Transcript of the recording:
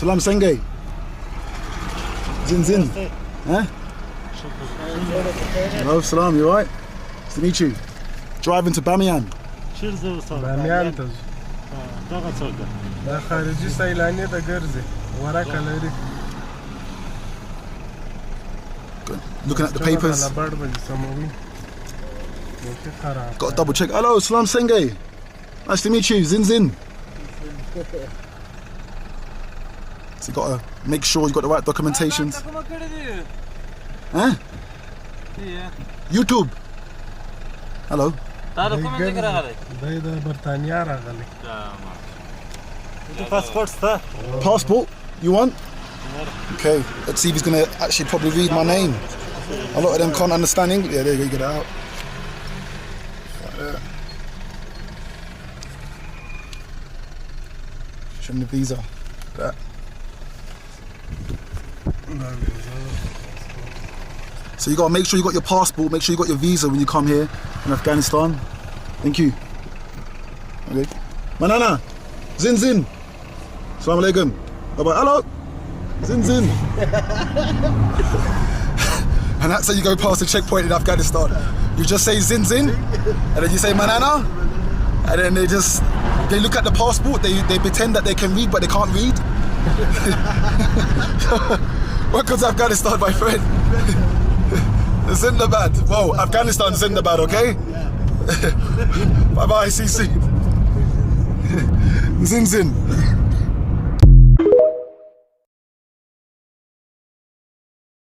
Salam Senge. Zin Zin. Huh? Hello, Salam, you alright? Nice to meet you. Driving to Bamiyan. بامیان ته دا خارجي سیلانی ته ګرځي ورکه لري Looking at the papers. Got to double check. Hello, Salam Senge. Nice to meet you. Zin Zin. So you got to make sure you got the right documentations. Huh? YouTube. Hello. برطانیا راغلی Passport? You want? Okay. Let's see if he's going to actually probably read my name. A lot of them can't understand English. Yeah, there you go. Get it out. Right there. Show him the visa. That. So you got to make sure you got your passport, make sure you got your visa when you come here in Afghanistan. Thank you. Okay. Manana. Zin Zin. Assalamu alaikum. Bye-bye. Hello. Zin Zin. And that's how you go past the checkpoint in Afghanistan. You just say Zin Zin, and then you say Manana, and then they look at the passport, they pretend that they can read, but they can't read. Welcome to Afghanistan, my friend. Zindabad. Whoa, Afghanistan, Zindabad, okay? Bye-bye, see you soon. Zin Zin.